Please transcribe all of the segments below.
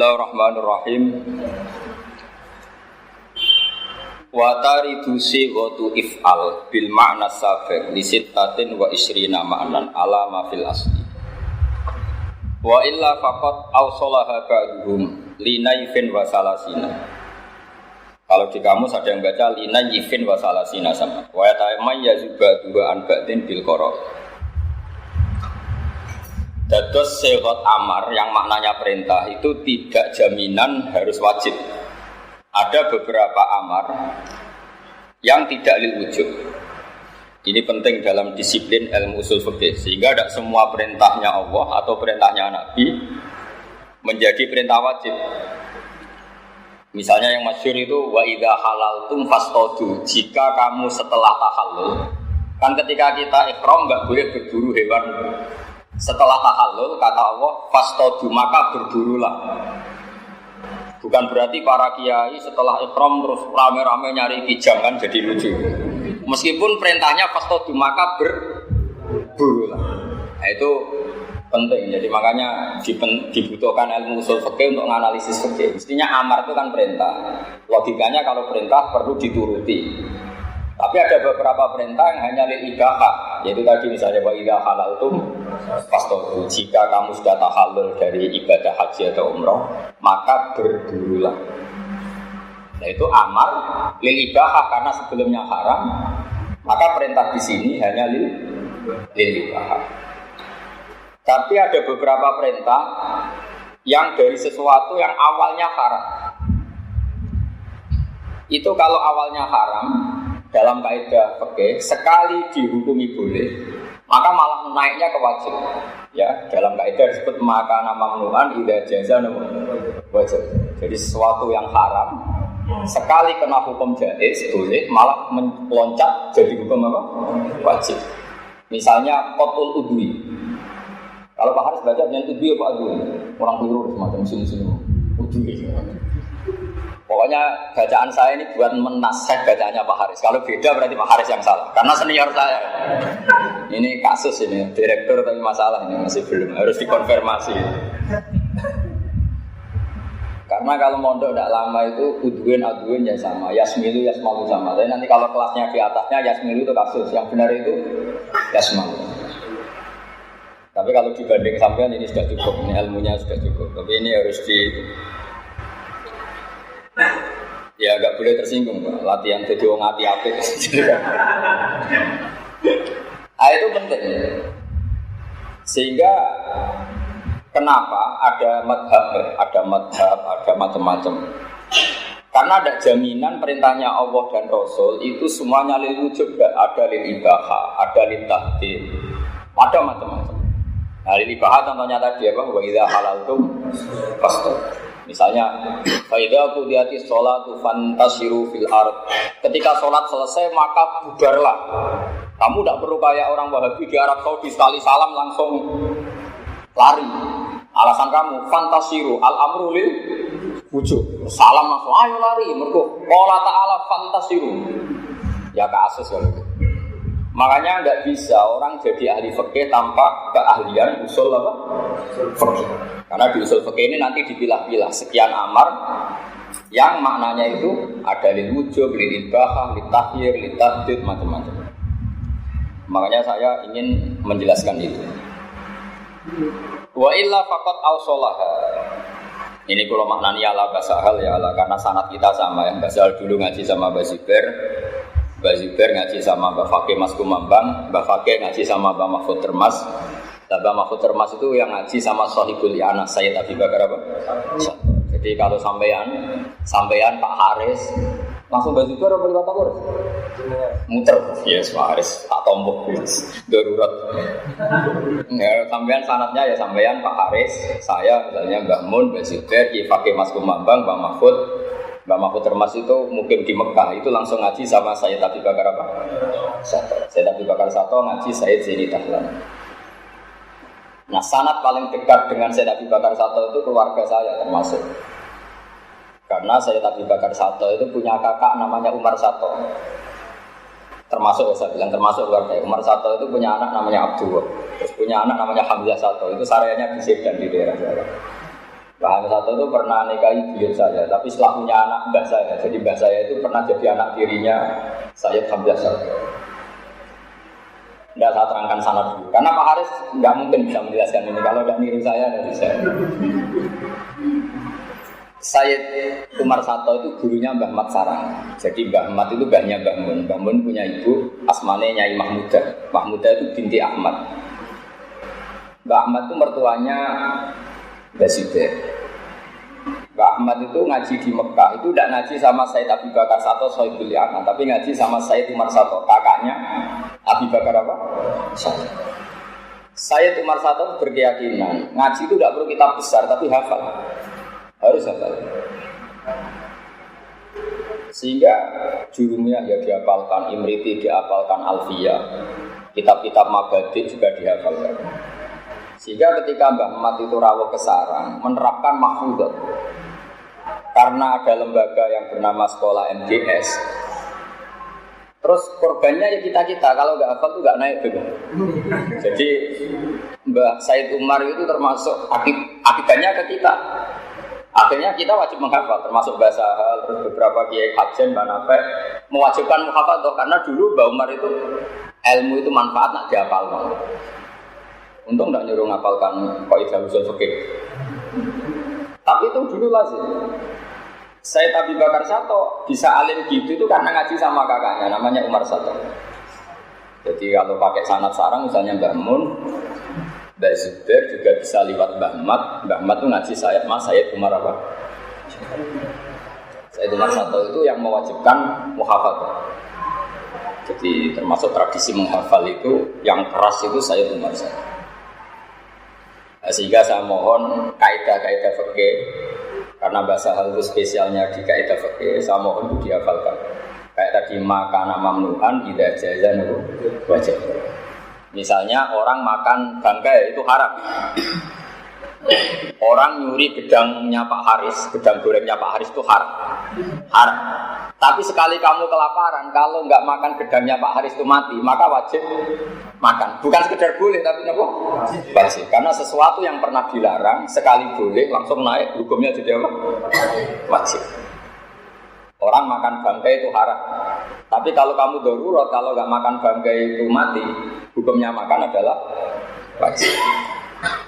Bismillahirrahmanirrahim. Wa taridu sighatu if'al bil ma'na sabiq li sittatin wa isrina ma'nan ala ma fil asli. Wa illa faqat awsalaha ba'duhum linayfin wa salasina. Kalau di kamus ada yang baca linayfin wa salasina sama. Wa ta'mayyazu ba'duhu an ba'din bil qara'. Dados sighat amar yang maknanya perintah itu tidak jaminan harus wajib. Ada beberapa amar yang tidak lil wujub. Ini penting dalam disiplin ilmu usul fikih sehingga tidak semua perintahnya Allah atau perintahnya Nabi menjadi perintah wajib. Misalnya yang masyhur itu wa idza halaltum fastadu, jika kamu setelah tahallul, kan ketika kita ihram enggak boleh berburu hewan. Setelah tahallul kata Allah fastadu, maka berburulah. Bukan berarti para kiai setelah ihram terus rame-rame nyari kijang kan jadi lucu. Meskipun perintahnya fastadu maka berburulah. Nah, itu penting. Jadi makanya dibutuhkan ilmu usul fikih untuk menganalisis fikih. Mestinya amar itu kan perintah. Logikanya kalau perintah perlu dituruti. Tapi ada beberapa perintah yang hanya lil ibahah. Yaitu tadi misalnya wa idza halaltum fastadu, jika kamu sudah tahallul dari ibadah haji atau umrah, maka berburulah. Nah itu amar lil ibahah karena sebelumnya haram, maka perintah di sini hanya lil ibahah. Tapi ada beberapa perintah yang dari sesuatu yang awalnya haram. Itu kalau awalnya haram dalam kaidah fikih sekali dihukumi boleh, maka malah naiknya ke wajib. Ya, dalam kaidah disebut maka nama mamnu'an idza jaza wajib. Jadi sesuatu yang haram sekali kena hukum jaiz boleh, malah meloncat jadi hukum apa? Wajib. Misalnya qatul udwi. Kalau Pak Haris baca dengan udwi apa udwi? Orang keliru semacam sini-sini. Udwi. Pokoknya bacaan saya ini buat menasih bacaannya Pak Haris. Kalau beda berarti Pak Haris yang salah. Karena senior saya. Ini kasus ini, direktur tapi masalah ini masih belum, harus dikonfirmasi. Karena kalau mondok tidak lama itu udwin ya sama, yasmilu yasmalu sama. Tapi nanti kalau kelasnya di atasnya yasmilu itu kasus, yang benar itu yasmalu. Tapi kalau dibanding sampean ini sudah cukup, ini ilmunya sudah cukup. Tapi ini harus ya agak boleh tersinggung Pak. Latihan jadi wong ati-ati. Itu penting. Sehingga kenapa ada madhab, ada macam-macam. Karena ada jaminan perintahnya Allah dan Rasul itu semuanya lil wujub, ada lil ibahah, ada lil tahdid, ada macam-macam. Nah, lil ibahah contohnya tadi apa? Wa idza halaltum fastadu. Misalnya, faida qudiyatis sholatu fantasiru fil ard. Ketika sholat selesai maka bubarlah. Kamu tidak perlu kayak orang Wahabi di Arab Saudi sekali salam langsung lari. Alasan kamu fantasiru al-amru lil wujub. Salam langsung ayo lari. Mergo qala ta'ala fantasiru. Ya kasus kalau itu. Makanya enggak bisa orang jadi ahli fikih tanpa keahlian usul apa? Fikih. Karena di usul fikih ini nanti dipilah-pilah sekian amar yang maknanya itu ada lil wujub, lil ibahah, lil tahyir, lil tahdid, macam-macam. Makanya saya ingin menjelaskan itu. Wa illa faqat awsalaha. Ini kalau maknanya ala basahal ya ala, karena sanad kita sama ya. Basahal dulu ngaji sama Mbak Zubair ngaji sama Mbak Fakih Mas Kumambang, Mbak Fakih ngaji sama Mbak Mahfud Termas. Mbak Mahfud Termas itu yang ngaji sama Sohibul Anas Sayyid Abi Bakar apa? Jadi kalau sampean Pak Haris langsung Mbak Zubair apa Pak Haris? Muter, yes Pak Haris, tak tombok, darurat. Ya, sampean sanadnya ya sampean Pak Haris, saya misalnya Mbak Mun, Mbak Zubair, Ki Fakih Mas Kumambang, Mbak Mahfud Termas itu mungkin di Mekah itu langsung ngaji sama Sayyid Abi Bakar apa? Sayyid Abi Bakar Sato ngaji Sayyid Zaini Dahlan. Nah sanad paling dekat dengan Sayyid Abi Bakar Sato itu keluarga saya termasuk. Karena Sayyid Abi Bakar Sato itu punya kakak namanya Umar Sato. Termasuk saya bilang termasuk keluarga. Umar Sato itu punya anak namanya Abdullah. Terus punya anak namanya Hamzah Sato. Itu saryanya di Sedan di daerah Jawa. Mbah Hamid Sato itu pernah nikahi beliau saya, tapi setelah punya anak mbah saya. Jadi mbah saya itu pernah jadi anak tirinya Sayyid Hamzah Sato. Tidak saya terangkan sana dulu, karena Pak Haris nggak mungkin bisa menjelaskan ini kalau tidak niru saya dari saya. Sayyid Umar Sato itu gurunya Mbah Mat Sarang. Jadi Mbah Mat itu mbahnya Mbah Mun. Mbah Mun punya ibu asmane Nyai Mahmudah. Mahmudah itu binti Ahmad. Mbah Ahmad itu mertuanya Mbah Zubair. Mbah Ahmad itu ngaji di Mekah. Itu tidak ngaji sama Sayyid Abi Bakar Sato Sohibul Yaman, tapi ngaji sama Sayyid Umar Sato, kakaknya Abi Bakar apa? Sato. Sayyid Umar Sato berkeyakinan ngaji itu tidak perlu kitab besar, tapi hafal. Harus hafal. Sehingga jurumnya ya dihafalkan, Imriti dihafalkan, Alfiyah, kitab-kitab Mabadi juga dihafalkan. Sehingga ketika Mbah Mat itu rawuh ke sarang, menerapkan mahfudzah. Karena ada lembaga yang bernama Sekolah MGS. Terus korbannya ya kita-kita, kalau nggak hafal tuh nggak naik juga. Jadi Mbah Said Umar itu termasuk akibatnya ke kita. Akhirnya kita wajib menghafal, termasuk bahasa hal, terus beberapa kiai hajen, Banafe mewajibkan menghafal, karena dulu Mbah Umar itu ilmu itu manfaat nak dihafal. Untung tidak nyuruh ngapalkan kaidah usul fikih. Tapi itu dulu lazim. Sayyid Abi Bakar Sato bisa alim gitu itu karena ngaji sama kakaknya, namanya Umar Sato. Jadi kalau pakai sanad sarang, misalnya Mbah Mun, Mbah Zubair juga bisa lewat Mbah Mat. Mbah Mat itu ngaji Sayyid Umar apa? Sayyid Umar Sato itu yang mewajibkan muhafadzah. Jadi termasuk tradisi menghafal itu yang keras itu Sayyid Umar Sato. Sehingga saya mohon kaidah-kaidah fikih, karena bahasa hal itu spesialnya di kaidah fikih, saya mohon itu dihafalkan. Kayak tadi makana mamnuhan idza jaza wajib. Misalnya orang makan bangkai itu haram. Orang nyuri gedangnya Pak Haris, gedang gorengnya Pak Haris itu haram. Haram. Tapi sekali kamu kelaparan, kalau nggak makan gedangnya Pak Haris itu mati, maka wajib makan. Bukan sekedar boleh, tapi apa? Wajib. Karena sesuatu yang pernah dilarang, sekali boleh, langsung naik, hukumnya jadi apa? Wajib. Orang makan bangkai itu haram. Tapi kalau kamu darurat, kalau nggak makan bangkai itu mati, hukumnya makan adalah wajib.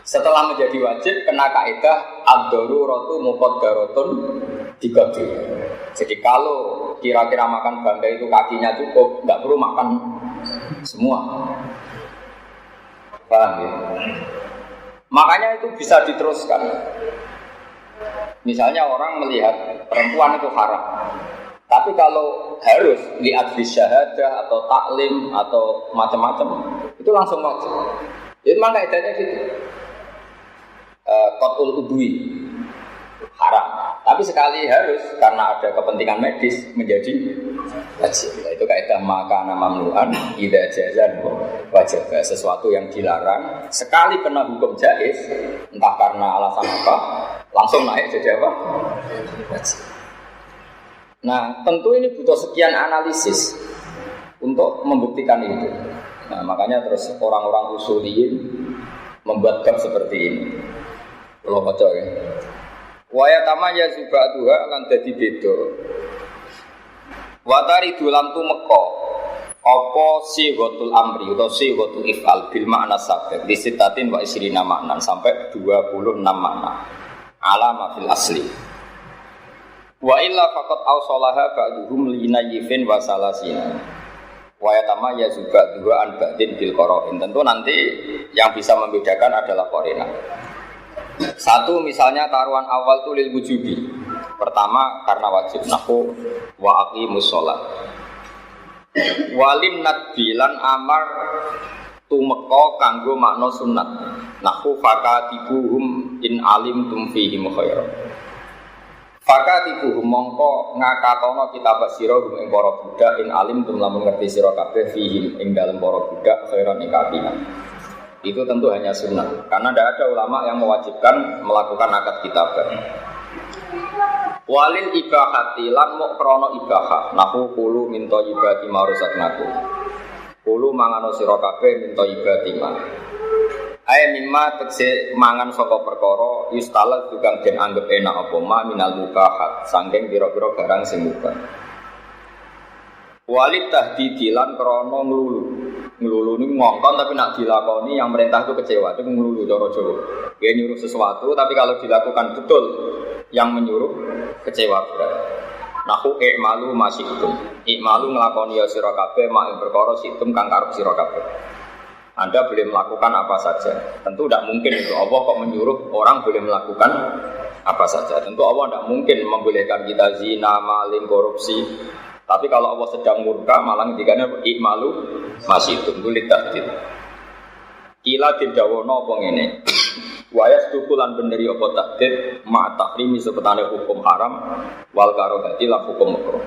Setelah menjadi wajib, kena kaidah ad-daruratu muqaddaratun diqaddi. Jadi kalau kira-kira makan bangkai itu kakinya cukup, nggak perlu makan semua. Paham ya? Makanya itu bisa diteruskan. Misalnya orang melihat perempuan itu haram, tapi kalau harus lihat di syahadah atau taklim atau macam-macam, itu langsung wajib. Jadi memang kaidahnya gitu. Qatul udwi haram, tapi sekali harus karena ada kepentingan medis menjadi wajib. Itu kaidah makana mamnuhan idza jaza wajib. Sesuatu yang dilarang sekali kena hukum jaiz, entah karena alasan apa, langsung naik jadi apa? Wajib. Nah, tentu ini butuh sekian analisis untuk membuktikan itu. Nah, makanya terus orang-orang usuliyin membuat bab seperti ini. Kalau baca ya. Waya tamaya zubatuha lan dadi beda. Watari dulam tumeka apa sighatul amri utawa sighatul ifal bil makna sabit di sitatin wa isrina maknan sampai 26 makna. Alama fil asli. Wa illa faqat awsalaha ba'duhum linayifin wa salasina. Waya tamaya zubatuha an ba'din bil qara'in. Tentu nanti yang bisa membedakan adalah qarina. Satu misalnya taruhan awal itu lil wujubi. Pertama karena wajib nahu wa aqimus shalah. Walin nadbilan amar tumeka kanggo makna sunat. Nahu fakatibuhum in alimtum fihim khairan. Fakatibuhum mongko ngakatono kita basira ing para budak in alimtum lamun ngerti sira kabeh fihim ing dalem para budak khairan ing kapinan. Itu tentu hanya sunnah, karena tidak ada ulama yang mewajibkan melakukan akad kitabah. Walil ibahati lan muk krono ibahah, nahu kulu minto ibati marusaknaku. Kulu mangano sira kabeh minto ibati man. Ae mimma tekse mangan saka perkara yustala tukang den anggap enak apa ma minal mubahat saking pira-pira barang sing mubah. Walid tahdidilan krana nglulu. Nglulu niku ngongkon tapi nak dilakoni yang perintah itu kecewa, itu nglulu cara Jawa. Dia nyuruh sesuatu tapi kalau dilakukan betul yang menyuruh kecewa berat. Nahu i'malu masyikum. I'malu nglakoni ya sira kabeh mak perkara situm kang karep sira kabeh. Anda boleh melakukan apa saja. Tentu tidak mungkin itu Allah kok menyuruh orang boleh melakukan apa saja. Tentu Allah tidak mungkin membolehkan kita zina, maling, korupsi. Tapi kalau Allah sedang murka malah ngendikane i'malu masyitum kulit tahdid. Kila didawono apa ngene. Wa yastukulan benderi apa tahdid ma tahrimi sepetane hukum haram wal karahati lan hukum makruh.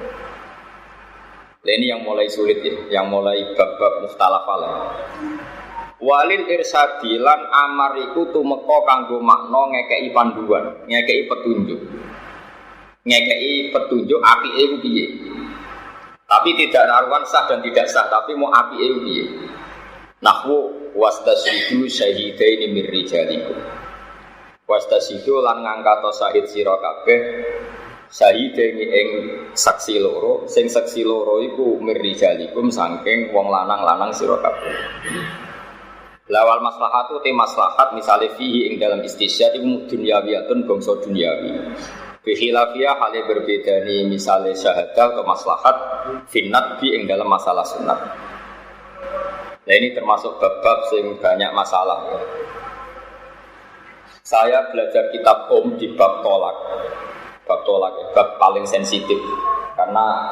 Ini yang mulai sulit ya, yang mulai bab-bab mustalafal. Walil irsadi lan amar iku tumeka kanggo makna ngekeki panduan, ngekeki petunjuk. Ngekeki petunjuk apike iku piye. Tapi tidak naruhan sah dan tidak sah, tapi mau apike iku piye. Nahwu wastasyidu syahidaini mir rijalikum. Wastasyidu lan ngangkat syahid sira kabeh syahidaini ing saksi loro, sing saksi loro iku mir rijalikum saking wong lanang-lanang sira kabeh. Lawal maslahatu te maslahat misale fihi ing dalam istisyad iku dunyawiyatun bangsa dunyawi. Bi khilafiyah hale berbeda ni misale syahadah atau maslahat finnat bi ing dalam masalah sunat. Nah ini termasuk bab-bab yang banyak masalah. Saya belajar kitab di bab tolak. Bab tolak, bab paling sensitif. Karena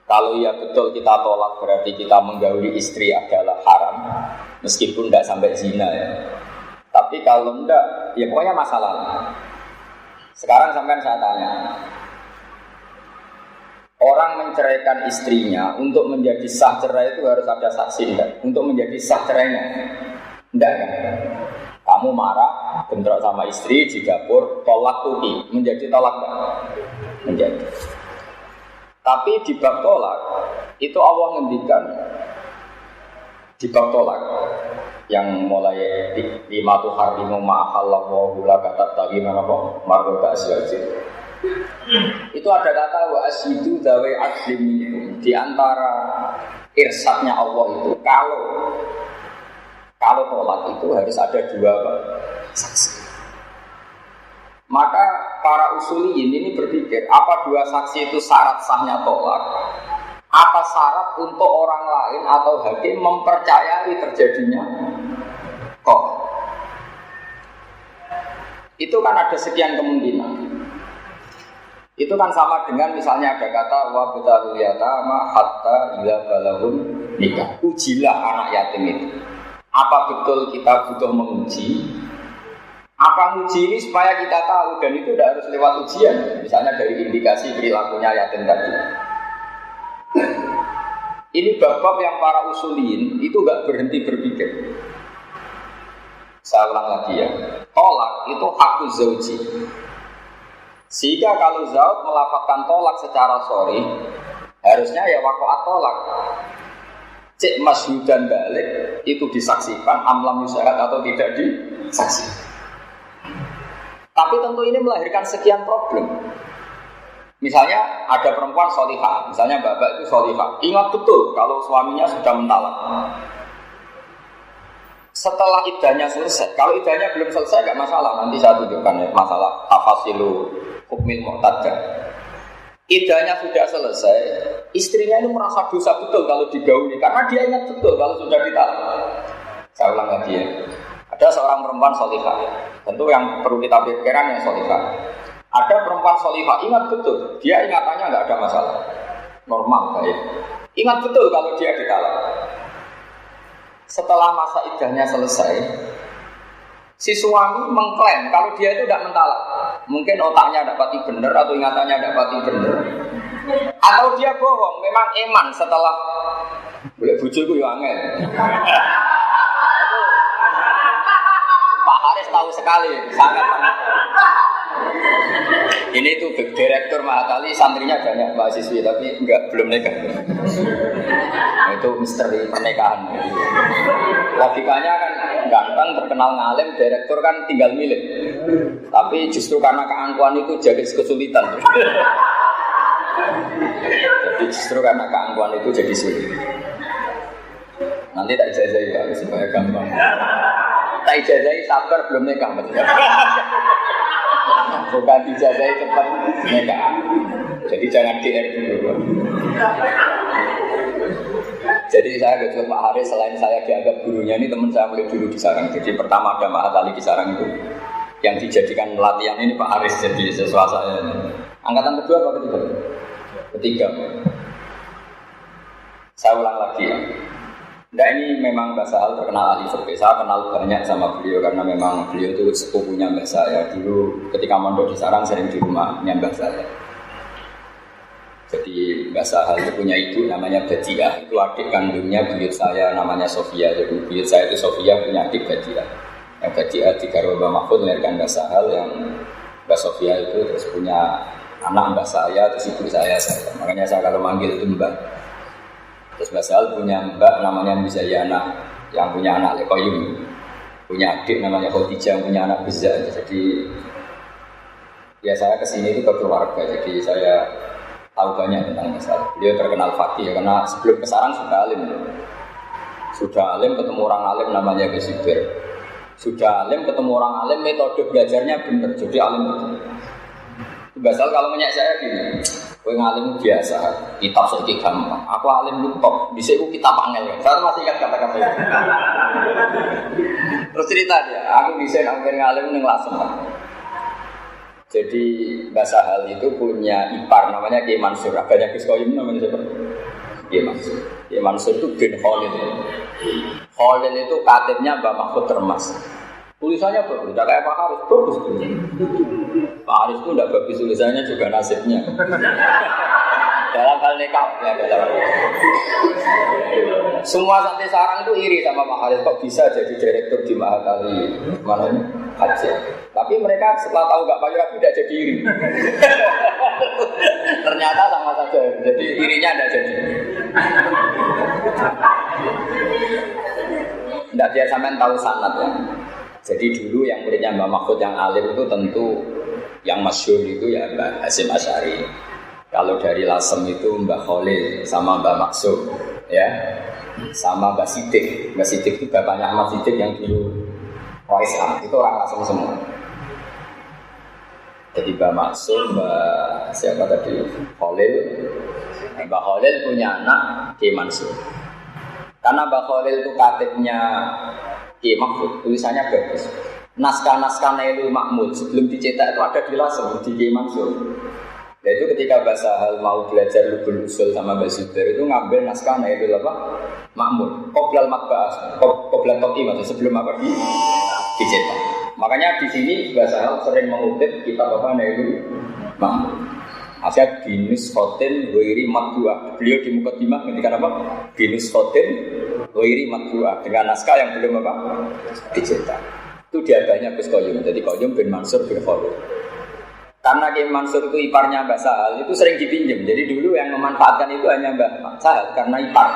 kalau ya betul kita tolak berarti kita menggauli istri adalah haram. Meskipun tidak sampai zina ya. Tapi kalau tidak, ya pokoknya masalah. Sekarang sampai saya tanya. Orang menceraikan istrinya untuk menjadi sah cerai itu harus ada saksi enggak? Untuk menjadi sah cerainya enggak kan? Kamu marah, bentrok sama istri di dapur, tolak tuki, menjadi tolak enggak? Menjadi. Tapi di bab tolak itu Allah ngendikan di bab tolak yang mulai lima tu harimu ma'ahallahu la kata tadi mana marbuta aswajid. Itu ada kata wa asyidu dawe adlim minkum. Di antara irsyadnya Allah itu kalau tolak itu harus ada dua saksi. Maka para usuliyin ini berpikir apa dua saksi itu syarat sahnya tolak? Apa syarat untuk orang lain atau hakim mempercayai terjadinya tolak? Itu kan ada sekian kemungkinan. Itu kan sama dengan misalnya ada kata wa butalul yatama hatta ila balahun nikah. Ujilah anak yatim itu. Apa betul kita butuh menguji? Apa uji ini supaya kita tahu dan itu tidak harus lewat ujian. Misalnya dari indikasi perilakunya yatim tadi. Ini bab-bab yang para usuliyin itu enggak berhenti berpikir. Saya ulang lagi ya. Tolak itu hakku zauji. Sehingga kalau Zaud melafazkan tolak secara sorry, harusnya ya waqa'at tolak. Cek masyhudan balik itu disaksikan, amlam yusyarat atau tidak disaksikan. Tapi tentu ini melahirkan sekian problem. Misalnya ada perempuan solihah, misalnya bapak itu solihah. Ingat betul kalau suaminya sudah mentalak. Setelah iddahnya selesai, kalau iddahnya belum selesai nggak masalah. Nanti saya tunjukkan ya masalah tafasilu hukmil mu'tadah. Iddahnya sudah selesai, istrinya ini merasa dosa betul kalau digauli karena dia ingat betul kalau sudah ditalak. Saya ulang lagi ya. Ada seorang perempuan solihah, tentu yang perlu kita pikirkan yang solihah. Ada perempuan solihah, ingat betul, dia ingatannya nggak ada masalah, normal baik. Ingat betul kalau dia ditalak. Setelah masa iddahnya selesai, si suami mengklaim kalau dia itu tidak mentalak. Mungkin otaknya dapati benar atau ingatannya dapati benar. Atau dia bohong, memang eman setelah boleh bojoku yo angel. Pak Haris tahu sekali, sangat Ini tuh direktur Mahatali, santrinya banyak mahasiswi tapi belum nikah. Nah, itu misteri pernikahan. Logikanya kan ganteng, terkenal ngalim, direktur kan tinggal milih. Tapi justru karena keangkuhan itu jadi kesulitan. Jadi justru karena keangkuhan itu jadi sulit. Nanti tak ijazahi Pak, supaya gampang. Tak ijazahi sabar belum nikah maksudnya. Bukan dijazahi cepat nikah. Jadi jangan DR dulu. Jadi saya ke Pak Haris, selain saya dianggap gurunya, ini teman saya mulai dulu di Sarang. Jadi pertama ada Mahatali di Sarang itu yang dijadikan latihan ini Pak Haris jadi sesuatu saya. Angkatan kedua atau ketiga? Ketiga. Saya ulang lagi ya. Nah ini memang Mbak Sahal terkenal ahli fikih. Saya kenal banyak sama beliau karena memang beliau itu sepupunya Mbak saya. Dulu ketika mondok di Sarang sering di rumahnya Mbak saya. Jadi Mbak Sahal itu punya ibu namanya Badiah. Itu adik kandungnya buyut saya namanya Sofia. Jadi buyut saya itu Sofia punya adik Badiah. Yang Badiah di Mbak Mahfud melahirkan Mbak Sahal, yang Mbak Sofia itu terus punya anak Mbak saya, terus ibu saya. Makanya saya kalau manggil itu Mbak. Terus Mbak Sahal punya mbak namanya Muzayana, yang punya anak Lekoyum, punya adik namanya Khadijah, yang punya anak Bizza. Jadi ya saya kesini itu ke keluarga, jadi saya tahu banyak tentang Mbak Sahal. Beliau terkenal fakih ya, karena sebelum ke Sarang sudah alim. Sudah alim ketemu orang alim namanya Gesibir. Sudah alim ketemu orang alim, metode belajarnya benar, jadi alim betul. Mbak Sahal kalau menyak saya gini, kowe ngalim biasa, kitab sedikit gampang. Aku alim lutok, bisa aku kitab angel. Saya masih ingat kata-kata itu. Terus cerita dia, aku bisa hampir ngalim neng Lasem. Jadi Mbak Sahal itu punya ipar namanya Kiai Mansur. Agaknya Gus Koyim namanya siapa? Kiai Mansur. Kiai Mansur itu bin Khalil. Khalil itu katibnya Mbak Mahfud Termas. Tulisannya bagus, tidak kayak Pak Haris, bagus. Pak Haris itu tidak bagus tulisannya, juga nasibnya. Dalam hal nikah, ya dalam. Semua santri Sarang itu iri sama Pak Haris, kok bisa jadi direktur di Mahatali, mana ini Haji. Tapi mereka setelah tahu nggak payu rapi tidak jadi iri. Ternyata sama saja, jadi irinya tidak jadi. Tidak biar sampean tahu sanad ya. Jadi dulu yang muridnya Mbak Mahfud yang alim itu tentu yang masyhur itu ya Mbak Hasyim Asy'ari. Kalau dari Lasem itu Mbak Khalil sama Mbak Maksum ya, sama Mbak Sidik. Mbak Sidik itu bapaknya Ahmad Sidik yang dulu OSA, itu orang Lasem semua. Jadi Mbak Maksum, Mbak siapa tadi? Khalil. Mbak Khalil punya anak Kiai Mansur. Karena Mbak Khalil itu katibnya Kiai Mahfud, tulisannya bagus. Naskah-naskah Nailul Mahmud sebelum dicetak itu ada di Lasem, di Kiai Mansur. Dan itu ketika Mbak Sahal mau belajar Lubul Usul sama Mbak Zubair itu ngambil naskah Nailul Mahmud, Qoblal Matba'ah, Qoblal Toki maksudnya sebelum apa dicetak. Makanya di sini Mbak Sahal sering mengutip kitab apa Nailul Mahmud. Asyad binus khotin wairi matbu'ah. Beliau di Muqaddimah ketika apa? Binus khotin wairi matbu'ah, dengan naskah yang belum apa? Dicetak. Itu diadanya Gus Koyum. Jadi Koyum bin Mansur bin Khalil. Karena Kiai Mansur itu iparnya Mbak Sahal, itu sering dipinjam. Jadi dulu yang memanfaatkan itu hanya Mbak Sahal karena ipar.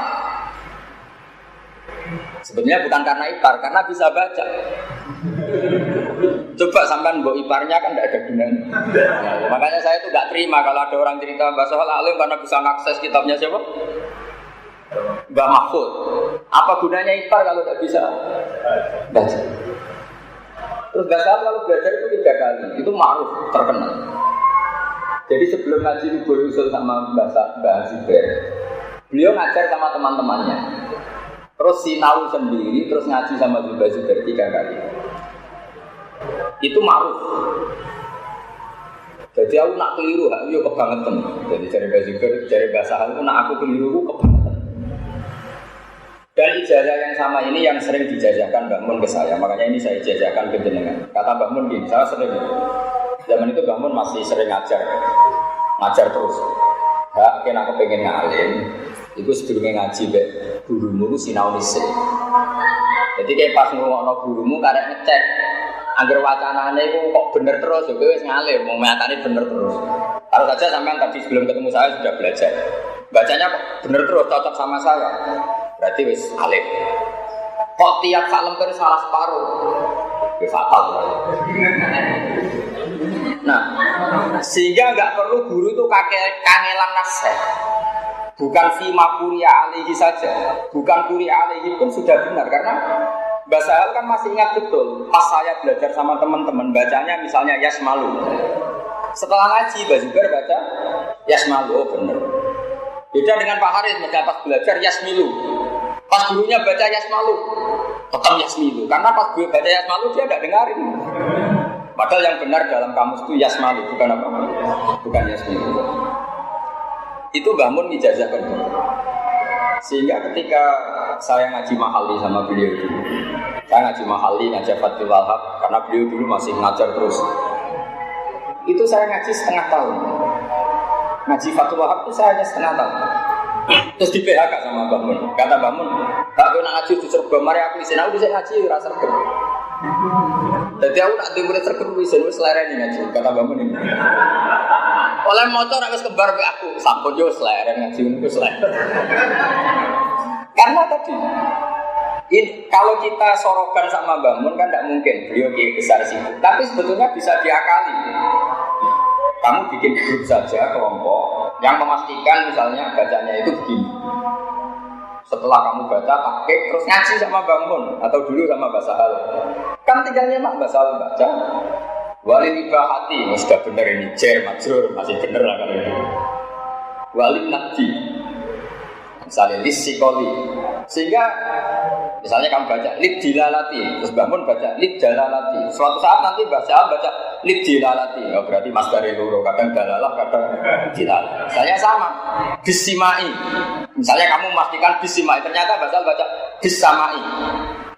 Sebenarnya bukan karena ipar, karena bisa baca. Coba sampean mbok iparnya kan tidak ada gunanya. Makanya saya itu nggak terima kalau ada orang cerita Mbak Sahal alim karena bisa mengakses kitabnya siapa? Mbak Mahfud. Apa gunanya ipar kalau tidak bisa baca? Terus Mbak Sahal kalau belajar itu 3 kali, itu ma'ruf, terkenal. Jadi sebelum ngaji Lubul Usul sama Mbak Zubair, beliau ngajar sama teman-temannya. Terus sinau sendiri, terus ngaji sama Mbak Zubair 3 kali. Itu ma'ruf. Jadi aku nak keliru, aku kebangetan. Jadi cari Mbak Zubair, cari Mbak Sahal itu nak aku keliru, aku kebangetan. Dan ijazah yang sama ini yang sering dijajahkan Mbak Mun ke saya. Makanya ini saya ijazahkan ke jenengan. Kata Mbak Mun gini, saya sering zaman itu Mbak Mun masih sering ngajar terus. Hak kena aku pengen ngalim, itu sebelumnya ngaji be gurumu itu sinau dhisik. Jadi kayak pas ngurungokno gurumu karek ngecek Angger wacanane iku kok bener terus, kowe wis ngalim, mau matane bener terus. Kalau saja sampean tadi sebelum ketemu saya sudah belajar. Bacanya kok bener terus, cocok sama saya. Berarti wis alim. Kok tiap sak lembar salah separuh. Ya fatal. Nah, sehingga enggak perlu guru itu kangelan nasihat. Bukan fi maquriya alaihi saja. Bukan quri alaihi pun sudah benar karena Mbak Sahal kan masih ingat betul pas saya belajar sama teman-teman bacanya misalnya Yasmalu. Setelah ngaji Mbak Zubair baca Yasmalu, oh benar. Beda dengan Pak Haris pas belajar Yasmilu. Pas gurunya baca Yasmalu tetap Yasmilu karena pas gue baca Yasmalu dia tidak dengarin. Padahal yang benar dalam kamus itu Yasmalu bukan apa? Bukan Yasmilu. Itu Mbah Mun ijazahkan. Sehingga ketika saya ngaji Mahali sama beliau dulu, saya ngaji Mahali, ngaji Fathul Wahab, karena beliau dulu masih ngajar terus. Itu saya ngaji setengah tahun. Ngaji Fathul Wahab itu saya hanya setengah tahun. Terus di PHK sama Mbah Mun. Kata Mbah Mun, "Kak, aku nak ngaji di Sergom, mari aku isin. Aku bisa ngaji rasa sergem." Jadi aku nak timbul sergem isin, wis lereni ngaji. Kata Mbah Mun ini. Oleh motor wis kebar be aku, sampun yo sleren ngaji niku sleren. Karena tadi kalau kita sorokan sama Mbah Mun kan tidak mungkin beliau kiai besar sih. Tapi sebetulnya bisa diakali. Kamu bikin grup saja kelompok yang memastikan misalnya bacanya itu begini. Setelah kamu baca pakai terus ngaji sama Mbah Mun atau dulu sama Mbah Sahal. Kan tinggal nyemak Mbah Sahal baca. Wali ibahati, sudah benar ini jer, majrur, masih benar lah kalau ini. Wali nakdi, misalnya lisikoli, sehingga misalnya kamu baca lid dilalati, terus bangun baca lid dalalati. Suatu saat nanti baca lid dilalati, oh, berarti mas dari loro, kadang dalalah, kadang dilalah. Saya sama, bisimai. Misalnya kamu memastikan bisimai, ternyata baca bisamai.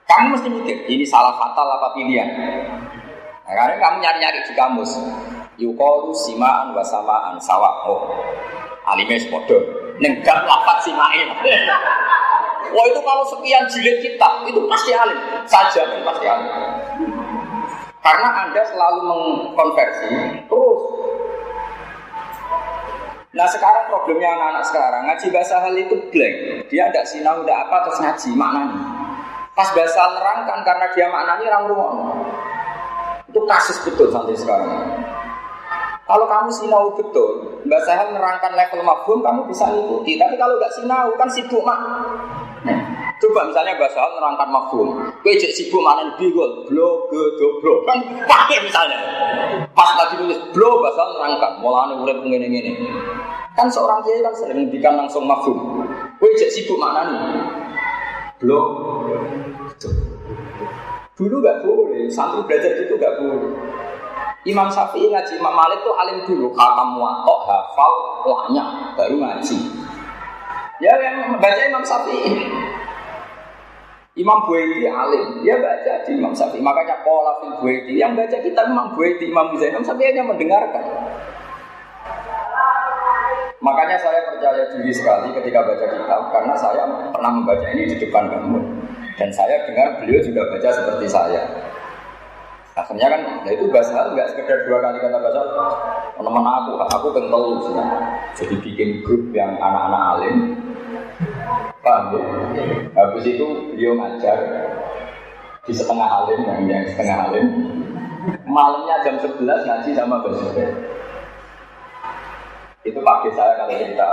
Kamu mesti mikir, ini salah fatal apa pilihan? Nah, karena kamu nyari-nyari di kamus yuqalu simaan wa samaan sawa. Oh, alime sepodo nenggak lafaz simain. Wah, itu kalau sekian jilid kitab itu pasti alim saja kan pasti alim. Karena Anda selalu mengkonversi terus. Nah, sekarang problemnya anak-anak sekarang ngaji bahasa hal itu blank. Dia tidak sinau tidak apa terus ngaji maknanya. Pas bahasa nerangkan karena dia maknanya orang rumah. Itu kasus betul sampai sekarang. Kalau kamu sinau betul, Mbak Sahal menerangkan level mafhum, kamu bisa ngikuti. Tapi kalau nggak sinau, kan sibuk mak. Coba misalnya Mbak Sahal menerangkan mafhum, kowe jek sibuk mana bigol, blo, dobro, kan pakai misalnya. Pas lagi nulis blo, Mbak Sahal menerangkan, mulane urip ngene-ngene. Kan seorang kiai kan sering ngendikan langsung mafhum. Kowe jek sibuk mana nih? Blo. Dulu nggak boleh, santri belajar itu nggak boleh. Imam Syafi'i ngaji Imam Malik tuh alim dulu, khatam muwatta, hafal, lanya, baru ngaji. Ya yang baca Imam Syafi'i. Imam Buaiti alim, dia baca di Imam Syafi'i. Makanya pola fil Buaiti yang baca kita Imam Buaiti, Imam Zainam Syafi'i hanya mendengarkan. Makanya saya percaya diri sekali ketika baca kitab karena saya pernah membaca ini di depan kamu. Dan saya dengar beliau juga baca seperti saya. Akhirnya kan, ya itu bahasa nggak sekedar 2 kali kata bahasa. Teman-teman aku kental sih. Jadi bikin grup yang anak-anak alim. Paham ya? Habis itu beliau ngajar di setengah alim, yang setengah alim. Malamnya jam 11 ngaji sama Mbak Zubair. Itu pagi saya kalau cerita,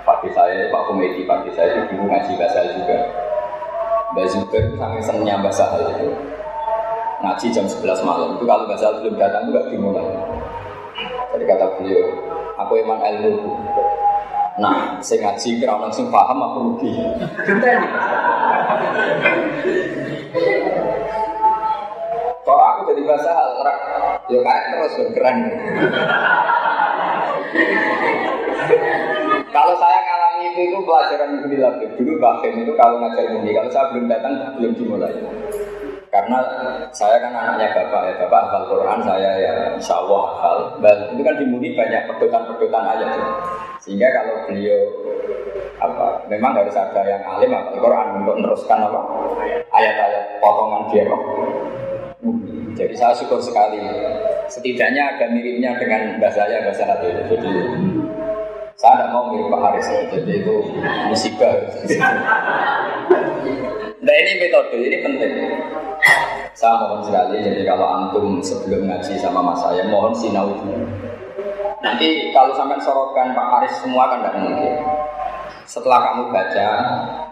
pagi saya Pak Komedi, pagi saya itu dulu ngaji bahasa juga. Mbak Zubair itu sangat senangnya Mbak Sahal itu ngaji jam 11 malam. Itu kalau Mbak Sahal belum datang itu gak dimulai. Jadi kata beliau, aku emang ilmu. Nah, saya ngaji kira-kira sing paham aku rugi. Kita ini. Kalau aku jadi Mbak Sahal, ya kayak terus bergerak. Kalau saya ngalami itu pelajaran Ibnu Labib. Dulu Bakhim itu kalau ngajar ini, kalau saya belum datang belum dimulai. Karena saya kan anaknya bapak ya, bapak hafal Quran, saya ya insya Allah hafal. Dan itu kan dimulai banyak pedotan-pedotan ayat. Sehingga kalau beliau memang harus ada yang alim hafal Quran untuk meneruskan ayat-ayat potongan dia. Jadi saya syukur sekali. Setidaknya ada miripnya dengan bahasa Nabi. Jadi saya tidak mau mirip Pak Haris. Jadi itu musibah. Nah ini metode, ini penting. Saya mohon sekali, jadi kalau antum sebelum ngaji sama mas saya, mohon sinau dulu. Nanti kalau sampai sorotkan Pak Haris semua kan tidak mungkin. Setelah kamu baca,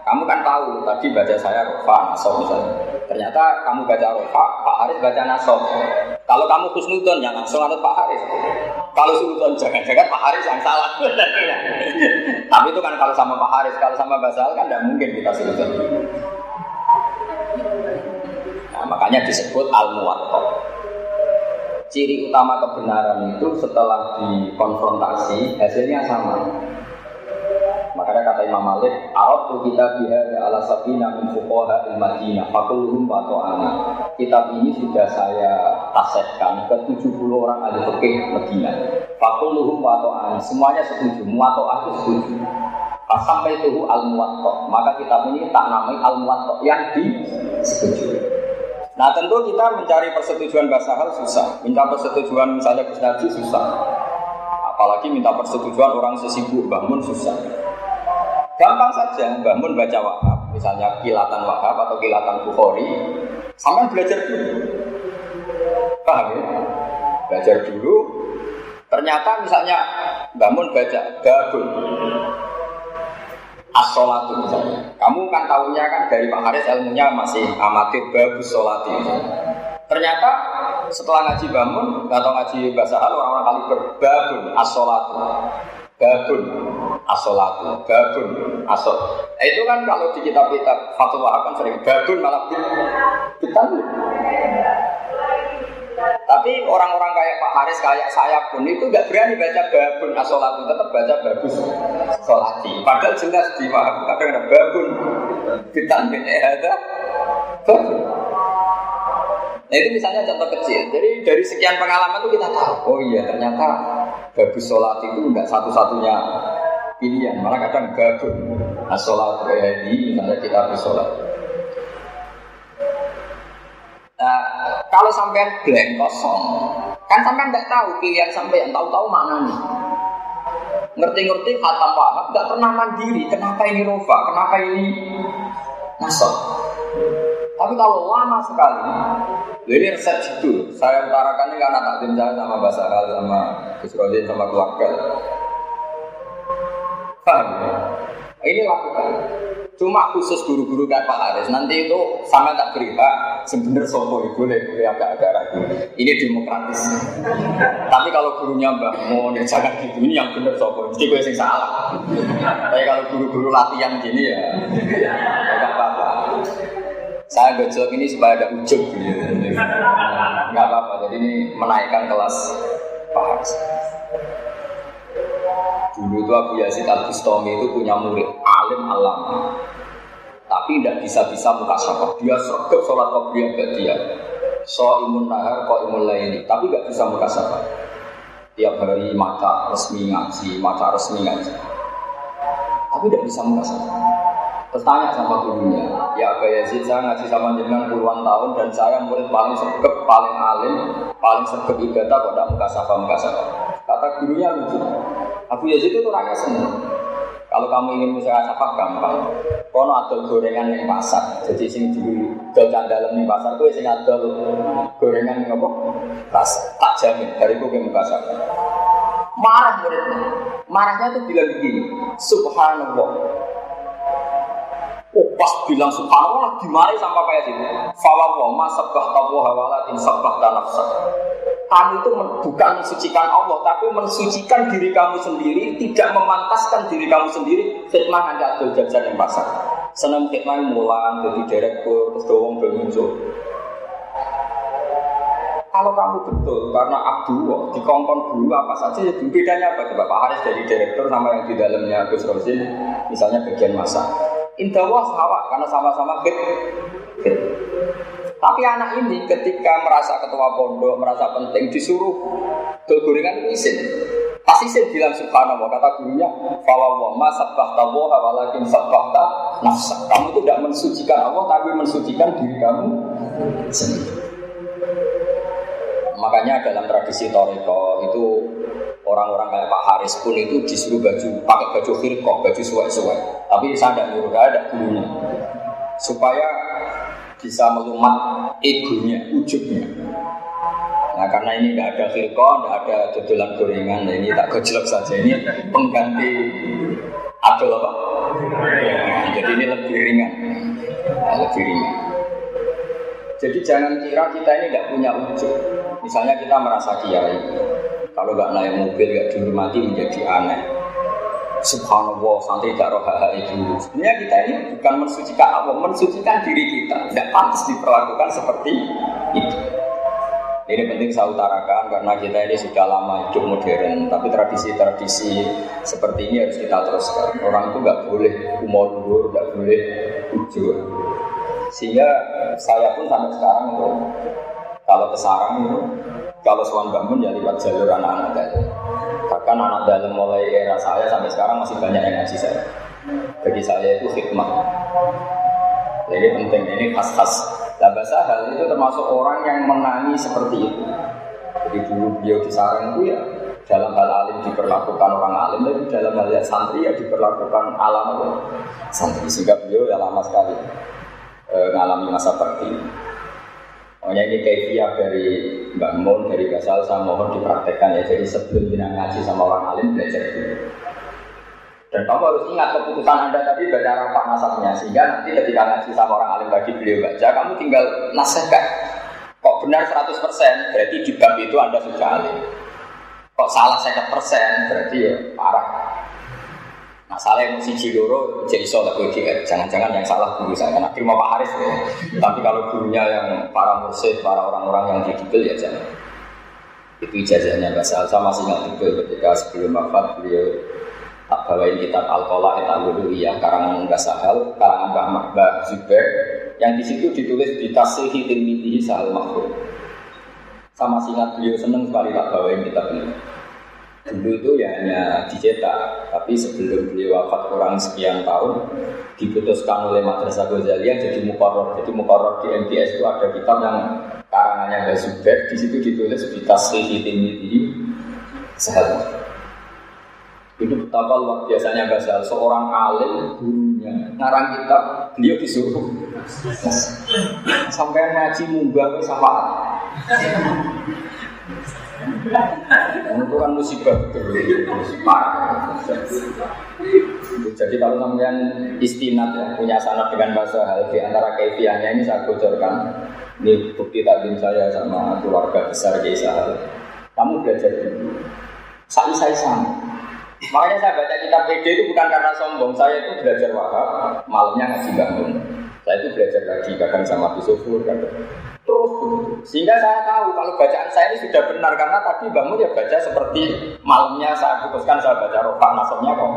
kamu kan tahu tadi baca saya Rofa, Nasob misalnya. Ternyata kamu baca Rofa, Pak Haris baca Nasob. Kalau kamu khusnudon, ya langsung anut Pak Haris. Kalau suludon, jangan-jangan Pak Haris yang salah. Tapi itu kan kalau sama Pak Haris, kalau sama Basal kan tidak mungkin kita suludon. Nah, makanya disebut al-muwatta. Ciri utama kebenaran itu setelah dikonfrontasi hasilnya sama. Makanya kata Imam Malik, "Aratu kita biha ala sabina min fuqaha al-Madinah, faqulhum wa ta'ana." Kitab ini sudah saya tasihkan ke 70 orang ahli fikih Madinah. Faqulhum wa ta'ana, semuanya setuju, muwatta'ah itu setuju. Sampai itu al-muwatta. Maka kitab ini tak namai al-muwatta yang disetujui. Nah tentu kita mencari persetujuan bahasa hal susah, minta persetujuan misalnya Gus Naji susah, apalagi minta persetujuan orang sesibuk Mbah Mun susah. Gampang saja, Mbah Mun baca Wahab, misalnya kilatan Wahab atau kilatan Bukhari, sampai belajar dulu, paham ya? Belajar dulu, ternyata misalnya Mbah Mun baca Babun as-sholatu misalnya. Kamu kan tahunya kan dari Pak Haris ilmunya masih amatir babus sholati. Ternyata setelah ngaji bangun atau ngaji bahasa hal orang-orang kali berbabun as-sholatu. Babun as-sholatu, babun as-shol. Itu kan kalau di kitab-kitab fatwa akan sering babun malah kita. Tapi orang-orang kayak Pak Haris, kayak saya pun itu nggak berani baca babun as-sholatu, tetap baca babus sholati. Padahal jelas di Wahab kadang ada babun ditanbin ada babun. Nah itu misalnya contoh kecil. Jadi dari sekian pengalaman itu kita tahu, oh iya ternyata babus sholati itu nggak satu-satunya pilihan. Malah kadang babun as-sholatu kayak ini misalnya kita babus sholat. Kalau sampean blank kosong, kan sampean tidak tahu pilihan sampean, tahu-tahu maknanya. Ngerti-ngerti khatam Wahab, tidak pernah mandiri. Kenapa ini Rofa? Kenapa ini Nasab? Tapi kalau lama sekali, jadi resep itu saya utarakan ini karena takdim saya sama Basahal, sama Gus Rodin, sama keluarga. Paham ya? Ini lakukan. Cuma khusus guru-guru kayak Pak Haris, nanti itu sama tak beri hak sebenarnya sopo boleh agak-agak ragu. Ini demokratis. Tapi kalau gurunya Mbak Mon, jangan gitu, ini yang benar sopo. Mesti gue yang salah. Tapi kalau guru-guru latihan gini ya nggak apa-apa. Saya gojlok ini supaya ada ujub gitu. Nggak apa-apa. Jadi ini menaikkan kelas Pak Haris. Dulu itu Abu Yazid Al-Bustami itu punya murid alim alama, tapi tidak bisa muka syafah. Dia sergap sholat qabliyah ba'diyah, shaimun nahar qaimun laili, tapi tidak bisa muka syafah. Tiap hari maca resmi ngaji, tapi tidak bisa muka syafah. Terus tanya sama gurunya, ya Abu Yazid, saya ngaji sama jenengan puluhan tahun dan saya murid paling sergap, paling alim, paling sergap ibadah kok tidak muka syafah. Kata gurunya lucu. Abu Yazid itu orangnya senang. Kalau kamu ingin usaha safak gampang. Kono adol gorengan di pasar. Jadi sing di dalam di pasar itu sing adol gorengan apa? Pasar. Tak jamin dari itu ke pasar. Marah muridnya. Marahnya itu bilang begini, Subhanallah. Oh pas bilang Subhanallah dimarahi sama kayak gitu. Fawwah ma sabbah tawaha walakin sabbah nafsak. Kamu itu bukan mensucikan Allah, tapi mensucikan diri kamu sendiri, tidak memantaskan diri kamu sendiri. Fitnah anda adil jajan yang pasar. Senang fitnah mulan, jadi direktur, terus doang muncul. Kalau kamu betul, karena Abdullah dikongkon dulu apa saja, bedanya apa? Coba Pak Haris dari direktur sama yang di dalamnya Gus Rosin, misalnya bagian masak. Indah sahabat karena sama-sama fit. Tapi anak ini ketika merasa ketua pondok, merasa penting, disuruh gorengan itu isin. Pasti isin bilang subhanallah, kata gurunya, fawwah ma sabbahta wa walakin sabbahta nafsa. Kamu itu tidak mensucikan Allah, tapi mensucikan diri kamu sendiri. makanya dalam tradisi Toriko itu orang-orang kayak Pak Haris pun itu disuruh pakai baju khirqah, baju suwek-suwek. Tapi saya tidak nyuruh, ada gurunya supaya bisa melumat egonya, ujubnya. Nah karena ini tidak ada khirqah, tidak ada dodolan gorengan, nah, ini tak gejlok saja. Ini pengganti adol apa? Jadi ini lebih ringan, nah, lebih ringan. Jadi jangan kira kita ini tidak punya ujub. Misalnya kita merasa kiai, kalau nggak naik mobil nggak dihormati menjadi aneh. Subhanallah, santri tidak roh hak itu. Sebenarnya kita ini bukan mensucikan Allah, mensucikan diri kita. Tidak pantas diperlakukan seperti itu. Ini penting saya utarakan karena kita ini sudah lama hidup modern, tapi tradisi-tradisi seperti ini harus kita teruskan. Orang itu nggak boleh umur luhur, nggak boleh ujur. Sehingga saya pun sampai sekarang itu kalau ke sarang itu kalau suan bangun ya lewat jalur anak-anak dalam. Bahkan anak dalam mulai era saya sampai sekarang masih banyak yang ngaji saya. Bagi saya itu khidmat. Jadi penting ini khas-khas. Dan bahasa hal itu termasuk orang yang menangi seperti itu. Jadi dulu beliau di sarang itu ya dalam hal alim diperlakukan orang alim, tapi dalam hal santri ya diperlakukan alam santri. Sehingga beliau ya lama sekali mengalami masa seperti ini. Makanya ini kaifiah dari Mbak Mun, dari Basal, saya mohon dipraktekkan ya. Jadi sebelum kita ngaji sama orang alim, belajar dulu. Dan kamu harus ingat keputusan Anda tadi baca rapat nasabnya. Sehingga nanti ketika ngaji sama orang alim tadi beliau baca, kamu tinggal nasihatkan. Kok benar 100%, berarti di bab itu Anda sudah alim. Kok salah 100%, berarti ya parah. Nah, salah yang mesti ciluro jadi sholat GR. Jangan-jangan yang salah guru saya. Nah, terima Pak Haris ya. Tapi kalau gurunya yang para mursyid, para orang-orang yang didikil ya jangan. Itu ijazahnya Mbak Sal. Saya masih ingat betul ketika sebelum wafat beliau tak bawain kitab Al-Qola'id Al-Wulu'iyah karangan Mbak Sahal, karangan Mbak Zubair, yang di situ ditulis di Tashihi Tilmidihi Sahal Mahfud. Saya masih ingat beliau senang sekali tak bawain kitab ini. Dulu itu ya hanya dicetak, tapi sebelum beliau wafat kurang sekian tahun diputuskan oleh Madrasah Ghazaliyah jadi muqarrar. Jadi muqarrar di MTS itu ada kitab yang karangannya Mbah Zubair, di situ ditulis di Tashihi Tilmidihi Sahal Mahfud. Itu betapa luar biasanya Mbah Sahal, seorang alim gurunya ngarang kitab, beliau disuruh sampai ngaji munggah sama itu kan musibah betul, parah. Jadi kalau sampean istinad ya, punya sanad dengan Mbah Sahal, di antara kaifiahnya ini saya bocorkan. Ini bukti takdim saya sama keluarga besar Kiai Sahal. Kamu belajar dulu. Saya sama. Makanya saya baca kitab PD itu bukan karena sombong. Saya itu belajar wahab, malamnya ngaji bangun. Saya itu belajar lagi, kadang sama Bisofur, kadang terus sehingga saya tahu kalau bacaan saya ini sudah benar karena tadi Mbak Mun ya baca seperti malamnya saya putuskan saya baca rofa nasabnya kok.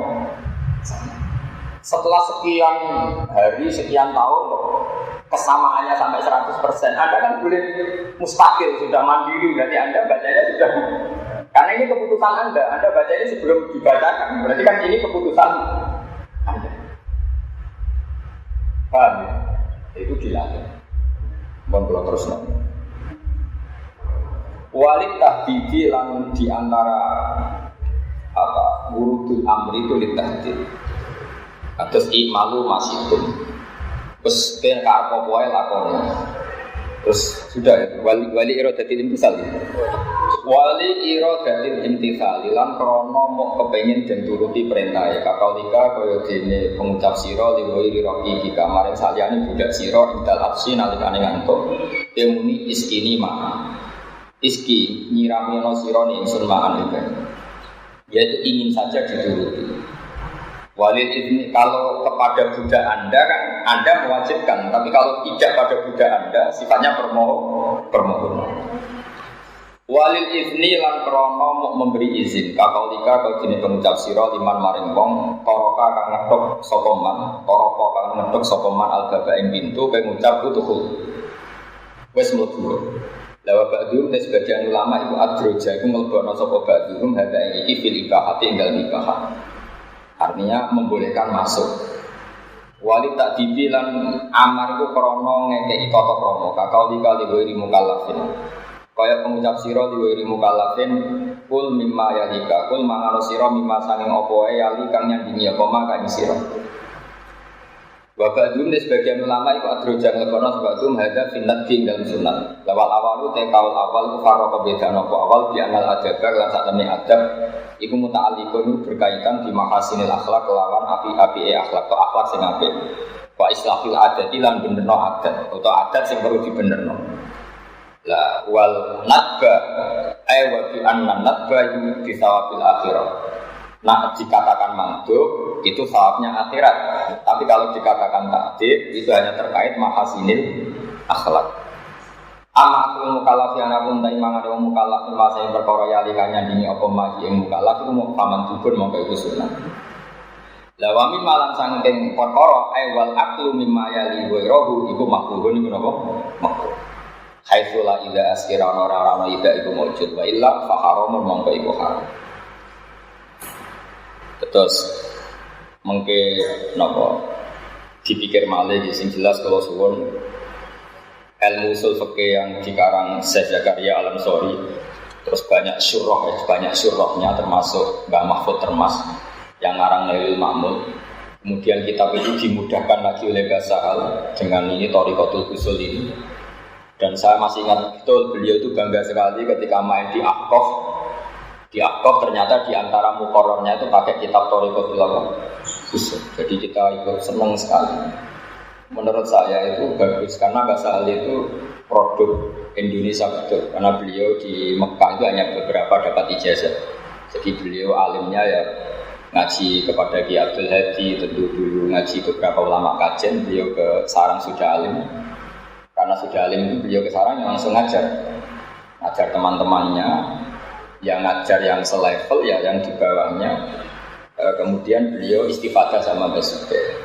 Setelah sekian hari, sekian tahun kesamaannya sampai 100%. Anda kan boleh mustakil, sudah mandiri, berarti Anda bacanya sudah. Karena ini keputusan Anda baca ini sebelum dibacakan, berarti kan ini keputusan Anda. Paham ya? Itu dilatih. Bangkulah terus nanti. Walid tahdidi lan diantara apa wurudul amri itu ditahdid. Atas imalu masih itu. Terus ben karpo poe lakoni. Terus sudah wali iradatil imtisal. Wali iradatil imtisal lan krana mok kepengin den turuti perintah kakalika kaya dene pengucap sira liwiri roki di kamar saliyane budak sira indal absi nalikane ngantuk temuni iskini ma iski nyiramino sira ning ingsun makan iki yaitu ingin saja dituruti. Walid ini kalau kepada budak Anda kan Anda mewajibkan, tapi kalau tidak pada budak Anda sifatnya permohonan. Walid ini lan krono mau memberi izin kakalika kau jenis pengucap siro liman maring wong toroka kang ngedok sokoman toroko kang ngedok sokoman al-baba ing pintu pengucap utuhul wes mlebu. Lawa ba'dhum dan sebagian ulama itu adroja itu ngelbono sapa ba'dhum hada ing iki fil ibahati enggal ibahah. Artinya membolehkan masuk. Wali tak dibilang amar itu krono ngekei toto krono kakau dikali wiri mukallafin. Kaya pengucap sira diwiri mukallafin kul mimma yalika kul mangano sira mimma sanging apa wae yali kang nyandingi apa maka ing sira. Wa ba'dhum sebagian ulama iku adrojan lekono sebab hadza finnat dalam sunat. Lawal awalu te kaul awal ku farqa bedana apa awal bi anal adab lan sakmene adab iku muta'alliqun berkaitan di mahasinil akhlak kelawan api-api akhlak atau akhlak sing apik. Wa islahil adati lan benerno adat utawa adat sing perlu dibenerno. La wal nadba wa bi anna nadba itu disawabil akhirah. Nah dikatakan mandub itu sawabnya akhirat. Tapi kalau dikatakan takdir itu hanya terkait mahasinil akhlak. Amatul mukallaf yang pun ta imang ada mukallaf masa yang perkara yalikannya dini apa maji yang mukallaf itu mau paman dukun mau iku sunah. La wa min malam sangking perkara wal aqlu mimma yali wa rahu iku makruhun iku napa? Makruh. Haitsu la ila askirana ora ida iku maujud wa illa fa haramun mongko iku haram. Terus mengke napa dipikir malih sing jelas kalau suwun ilmu usul fikih yang dikarang Syekh Zakaria Al-Ansori terus banyak syurahnya termasuk Mbah Mahfud Termas yang ngarang Nailul Mahmud. Kemudian kitab itu dimudahkan lagi oleh Mbah Sahal dengan ini Thariqatul Usul ini. Dan saya masih ingat betul beliau itu bangga sekali ketika main di Ahqaf. Di Ahqaf ternyata di antara muqarrarnya itu pakai kitab Thariqatul Usul. Jadi kita ikut senang sekali. Menurut saya itu bagus karena Mbah Sahal itu produk Indonesia betul. Karena beliau di Mekah itu hanya beberapa dapat ijazah. Jadi beliau alimnya ya ngaji kepada Ki Abdul Hadi, tentu dulu ngaji beberapa ulama kajen. Beliau ke sarang sudah alim. Karena sudah alim itu beliau ke sarang langsung ngajar teman-temannya, yang ngajar yang selevel ya yang di bawahnya. Kemudian beliau istifadah sama Mbah Sugeng.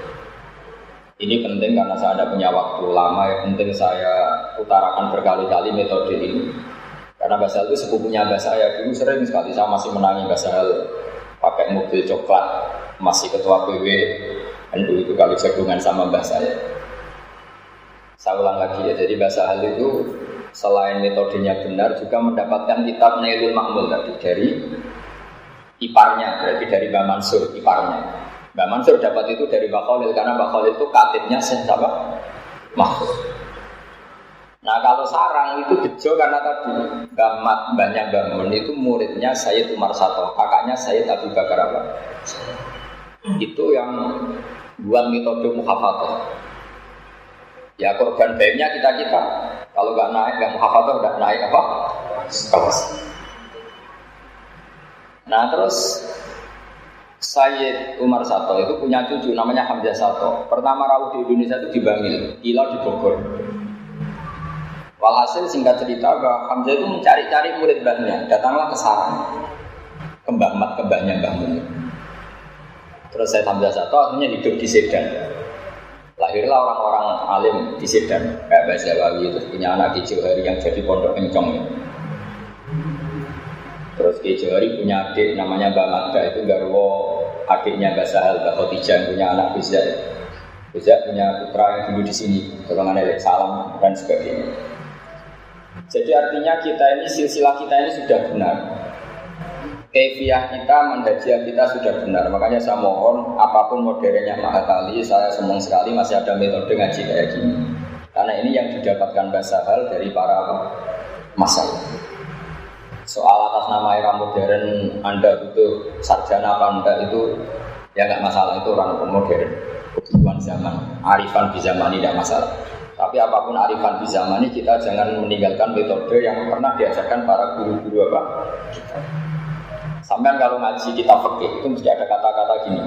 Ini penting karena saya ada punya waktu lama ya penting saya utarakan berkali-kali metode ini. Karena Mbah Sahal itu sepupunya Mbah saya dulu sering sekali saya masih menangi Mbah Sahal pakai mobil coklat masih ketua PW dan dulu itu kali jagungan sama Mbah saya. Saya ulang lagi ya, jadi Mbah Sahal itu selain metodenya benar juga mendapatkan kitab Nailul Mahmud tadi dari iparnya, berarti dari Mbah Mansur iparnya. Mbah Mansur dapat itu dari Mbah Khalil karena Mbah Khalil itu katibnya siapa? Mahfud. Nah kalau sarang itu bejo karena tadi Mbahnya Mbah Mun itu muridnya Sayyid Umar Sato, kakaknya Sayyid Abu Bakar apa? Itu yang buat metode muhafadzah. Ya korban baiknya kita kalau nggak naik nggak muhafadzah udah naik apa? Kawas. Nah terus Sayyid Umar Sato itu punya cucu namanya Hamzah Sato. Pertama rawuh di Indonesia itu di Bangil, Ilau di Bogor. Walhasil singkat cerita bahwa Hamzah itu mencari-cari murid mbahnya, datanglah ke sarang ke Mbah Mat, ke mbahnya Mbah Mun. Terus Sayyid Hamzah Sato akhirnya hidup di Sedan. Lahirlah orang-orang alim di Sedan, kayak Mbah Zawawi itu punya anak Ki Johari yang jadi pondok Encong. Terus Ki Johari punya adik namanya Mbah Magda itu garwo adiknya Mbah Sahal, Mbah Khotijah punya anak Bizak. Bizak punya putra yang dulu di sini, golongan Elek Salam dan sebagainya. Jadi artinya kita ini silsilah kita ini sudah benar. Kefiah kita, manhajiyah kita sudah benar. Makanya saya mohon apapun modernnya Mahatali, saya senang sekali masih ada metode ngaji kayak gini. Karena ini yang didapatkan Mbah Sahal dari para masyayikh. Soal atas nama era modern Anda butuh sarjana apa Anda itu ya nggak masalah, itu orang modern kebutuhan zaman, arifan di zaman ini tidak masalah. Tapi apapun arifan di zaman ini kita jangan meninggalkan metode yang pernah diajarkan para guru-guru apa kita. Sampai kalau ngaji kitab fikih itu mesti ada kata-kata gini.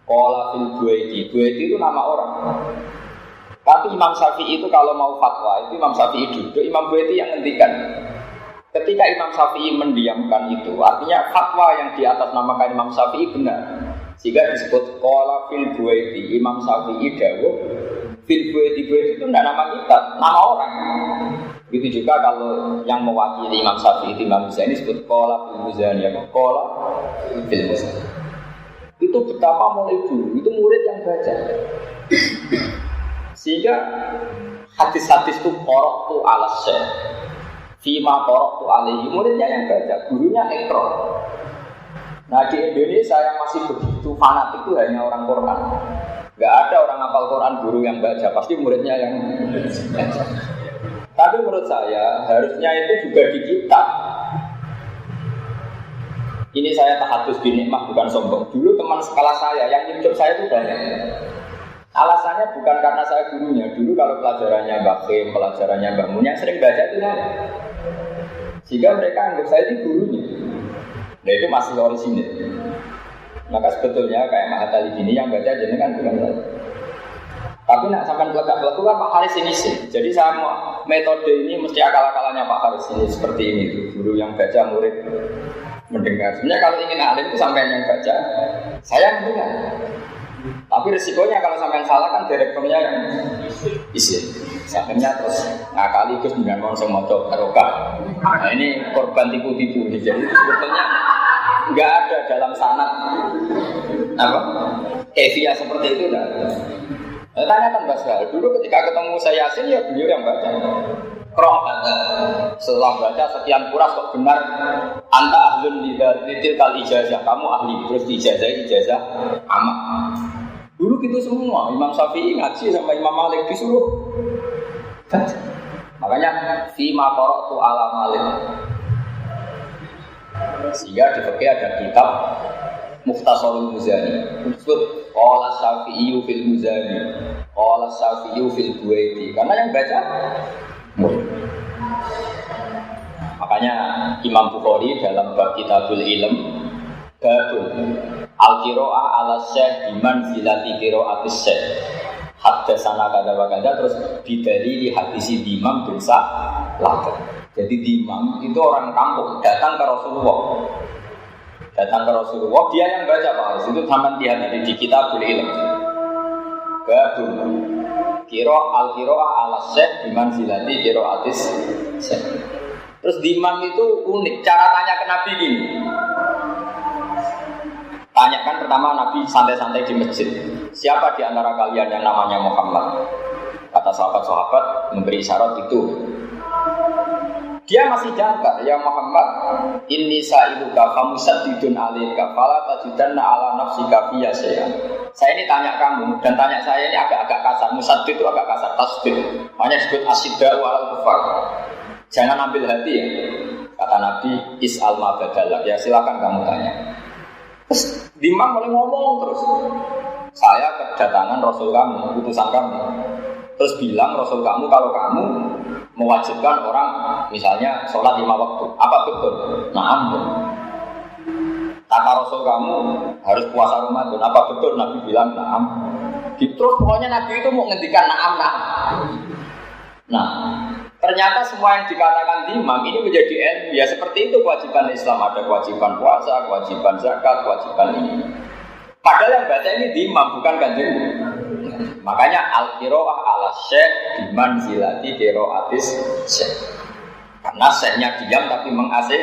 Qala fil Buaiti. Buaiti itu nama orang. Tapi Imam Syafi'i itu kalau mau fatwa itu Imam Syafi'i duduk, Imam Buaiti yang ngendikan. Ketika Imam Syafi'i mendiamkan itu, artinya fatwa yang di atas namakan Imam Syafi'i benar. Sehingga disebut qala fil Buaiti. Imam Syafi'i dawuh fil Buaiti. Buaiti itu tidak nama kita, nama orang. Begitu juga kalau yang mewakili Imam Syafi'i itu Imam Muzani disebut qala fil Muzani atau qala fil Muzani. Itu betapa mulai dulu itu murid yang baca. Sehingga hadis-hadis itu qara'tu ala syekh Fima qara'tu alaihi, muridnya yang baca, gurunya ikra. Nah di Indonesia yang masih begitu fanatik itu hanya orang Quran. Gak ada orang hafal Quran guru yang baca, pasti muridnya yang baca. Tapi menurut saya harusnya itu juga di kitab. Ini saya tahadus binikmah bukan sombong. Dulu teman sekolah saya yang hidup saya itu banyak. Alasannya bukan karena saya gurunya. Dulu kalau pelajarannya Mbak Kim, pelajarannya Mbak Mun yang sering baca itu saya. Sehingga mereka anggap saya itu gurunya. Nah itu masih orisinil. Maka sebetulnya kayak Mahatali gini yang baca jadi kan bukan saya. Tapi nak sampai belak-belak kan Pak Haris ini sih. Jadi saya mau metode ini mesti akal-akalannya Pak Haris ini seperti ini. Guru yang baca, murid mendengar. Sebenarnya kalau ingin alim itu sampai yang baca, saya mendengar. Tapi resikonya kalau sampai salah kan direkturnya yang isi. Sampainya terus ngakali terus dengan orang semoto barokah. Nah ini korban tipu-tipu ini. Jadi sebetulnya nggak ada dalam sanad apa kefiah seperti itu dah. Tanyakan Mbak Sahal, dulu ketika ketemu saya Yasin ya beliau yang baca. Kroh kata, setelah baca sekian puras kok benar anta ahlun litil kal ijazah, kamu ahli terus ijazah amat. Dulu gitu semua, Imam Syafi'i ngaji sama Imam Malik disuruh baca. Makanya fima qara'tu ala Malik. Sehingga di fikih ada kitab Mukhtasarul Muzani. Disebut qala Syafi'i fil Muzani, qala Syafi'i fil Buaiti. Karena yang baca murid. Makanya Imam Bukhari dalam bab Kitabul Ilm babul al-qira'ah ala syekh biman zilati qira'atis syekh. Haddatsana kada wa kada terus bidalili hadisi Imam bin Sa'labah. Jadi Imam itu orang kampung datang ke Rasulullah. Datang ke Rasulullah, dia yang baca Pak Haris. Itu zaman dia di Kitabul Ilm. Babul al-qira'ah ala syekh biman zilati qira'atis syekh. Terus di Imam itu unik, cara tanya ke Nabi gini. Tanyakan pertama Nabi santai-santai di masjid. Siapa di antara kalian yang namanya Muhammad? Kata sahabat-sahabat memberi isyarat itu. Dia masih jangkar, ya Muhammad, inni sa'iluka famusaddidun alaika fala tajidanna ala nafsika fiyya syai'an. Saya ini tanya kamu dan tanya saya ini agak-agak kasar. Musaddid itu agak kasar, tasdid. Makanya disebut asyidda walal kufar. Jangan ambil hati ya. Kata Nabi, is'al ma badalak. Ya silakan kamu tanya. Terus Imam mulai ngomong terus. Saya kedatangan Rasul kamu, utusan kamu. Terus bilang Rasul kamu kalau kamu mewajibkan orang misalnya sholat 5 waktu, apa betul? Na'am. Kata Rasul kamu harus puasa Ramadan, apa betul? Nabi bilang na'am. Terus pokoknya Nabi itu mau ngendikan na'am. Nah, ternyata semua yang dikatakan imam ini menjadi ilmu. Ya seperti itu kewajiban Islam, ada kewajiban puasa, kewajiban zakat, kewajiban ini. Padahal yang baca ini imam bukan kanjeng. Makanya al-qira'ah ala syekh bimanzilati qira'atis syekh. Karena syekhnya diam tapi mengasih.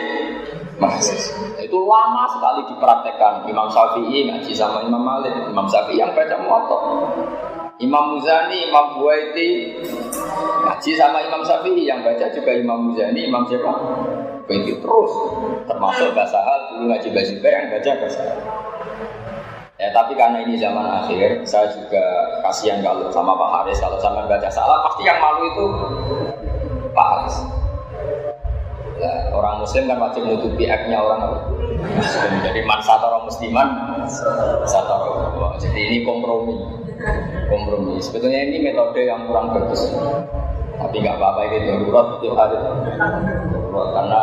Itu lama sekali dipraktekkan. Imam Syafi'i ngaji sama Imam Malik, Imam Syafi'i yang baca Muwatta. Imam Muzani, Imam Buaiti ngaji sama Imam Syafi'i yang baca juga Imam Muzani, Imam siapa? Buaiti terus. Termasuk bahasa hal dulu ngaji bahasa yang baca bahasa. Ya tapi karena ini zaman akhir, saya juga kasihan kalau sama Pak Haris, kalau sama baca salah pasti yang malu itu Pak Haris. Ya, orang Muslim kan wajib menutupi aibnya orang Muslim. Jadi man satara musliman satara. Jadi ini kompromi. Sebetulnya ini metode yang kurang bagus. Tapi nggak apa-apa ini darurat tiap hari. Karena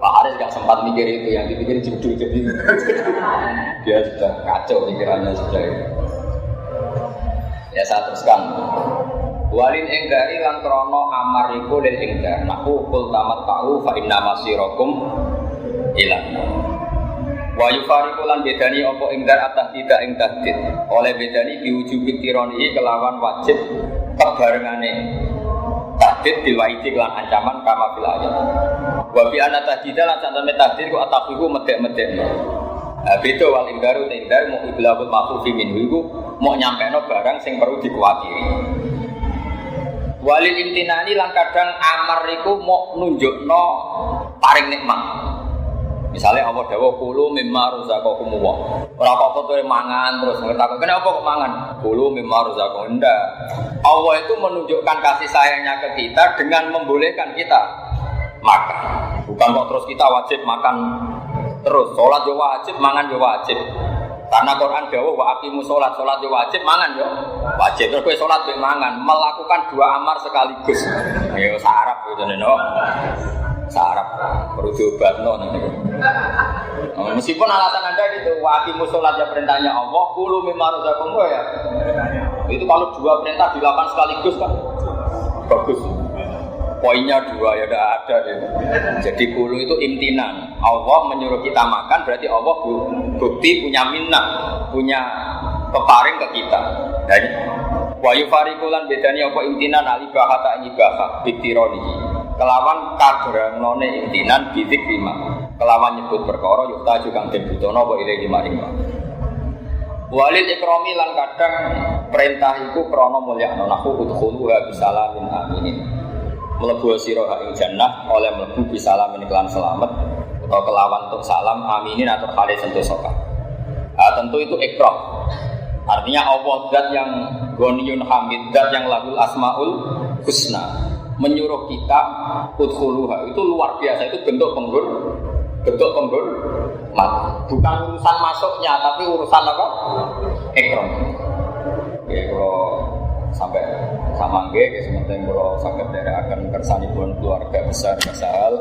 Pak Haris nggak sempat mikir itu, yang dipikir judul jadi dia sudah kacau pikirannya sudah itu. Ya saya teruskan. Walin engdari lan krono amar iku lil engdar. Nahu kul tamat ta'u fa inna masirakum ilang. Wa yufariqu lan bedani apa engdar atah tidak ing tahdid. Oleh bedani diwujubi tironi kelawan wajib kebarengane tahdid bil waidi lan ancaman kama fil ayat. Wa bi anna tahdida lan santane tahdid ku atafiku medek-medekno. Beda wal ingdaru tendar mau iblahul mafufi minhu iku mau nyampeno barang sing perlu dikuwatiri. Walil imtinani lan kadang amar iku mau nunjukno paring nikmat. Misalnya Allah dawuh kulu mimma razaqakumullah. Ora apa-apa tuh mangan terus ngerti kenapa kok mangan? Kulu mimma razaqakum. Ndak. Allah itu menunjukkan kasih sayangnya ke kita dengan membolehkan kita makan. Bukan kok terus kita wajib makan terus. Salat yo wajib, mangan yo wajib. Karena Quran dawuh wa aqimus salat, salat yo wajib, mangan yo wajib. Terus kowe salat mbek mangan, melakukan dua amar sekaligus. Ayo sarap gitu no. Sarap perlu diobatno niku. Meskipun alasan Anda gitu, wa aqimus salat ya perintahnya Allah, kulu mimma razaqakum ya. Itu kalau dua perintah dilakukan sekaligus kan bagus. Poinnya dua ya udah ada gitu. Jadi kulu itu imtinan. Allah menyuruh kita makan berarti Allah bukti punya minnah, punya peparing ke kita. Dan wa yufarikulan bedani apa imtinan alibahata ibahah bitironi. Kelawan kadranone imtinan bidik lima. Kelawan nyebut perkara yukta juga den butono apa ire maring. Walid ikrami lan kadang perintah iku krana mulyakno nahu udkhuluha bisalamin aminin. Mlebu sira ing jannah oleh mlebu bisalamin kelan selamat atau kelawan untuk salam aminin atau kali sentosa. Tentu itu ikram. Artinya Allah zat yang ghaniyun hamid, zat yang lahul asmaul husna menyuruh kita udkhuluha. Itu luar biasa, itu bentuk penghormatan. Bukan urusan masuknya tapi urusan apa? Ikram. Ya kalau sampai sama nggih sementing kula saged nderekaken kersanipun keluarga besar Mbah Sahal.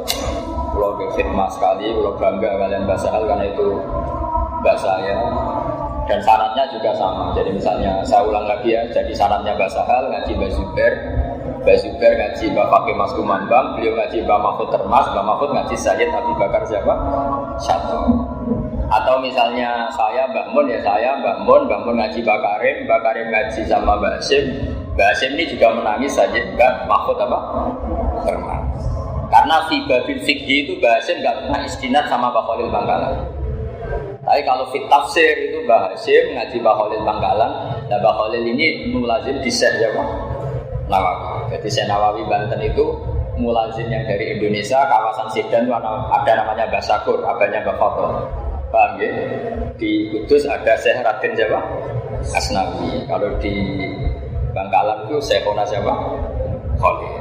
Kula khidmat sekali, kula bangga kalian Mbah Sahal karena itu mbak saya. Dan syaratnya juga sama. Jadi misalnya saya ulang lagi ya, jadi syaratnya Mbah Sahal ngaji Mbah Zubair, Mbah Zubair ngaji Mbah Fakih Mas Kumambang, beliau ngaji Mbah Mahfud Termas, Mbah Mahfud ngaji Sayyid Abi Bakar siapa? Satu. Atau misalnya saya Mbah Mun ya saya Mbah Mun ngaji Mbah Karim ngaji sama Mbah Hasyim ini juga menangis saja Mbah Mahfud apa? Termas. Karena fi babil fikih itu Mbah Hasyim enggak pernah istinad sama Mbah Khalil Bangkalan. Tapi kalau fit tafsir itu Mbah Hasyim ngaji Mbah Khalil Bangkalan, dan Mbah Khalil ini mulazim di Syekh ya Pak Nawawi. Jadi Syekh Nawawi Banten itu mulazim yang dari Indonesia, kawasan Sidan itu ada namanya Mbah Syakur, abahnya Mbah Fadl. Paham ya? Di Kudus ada Syekh Raden siapa? Asnawi. Kalau di Bangkalan itu Syekhona siapa? Khalil.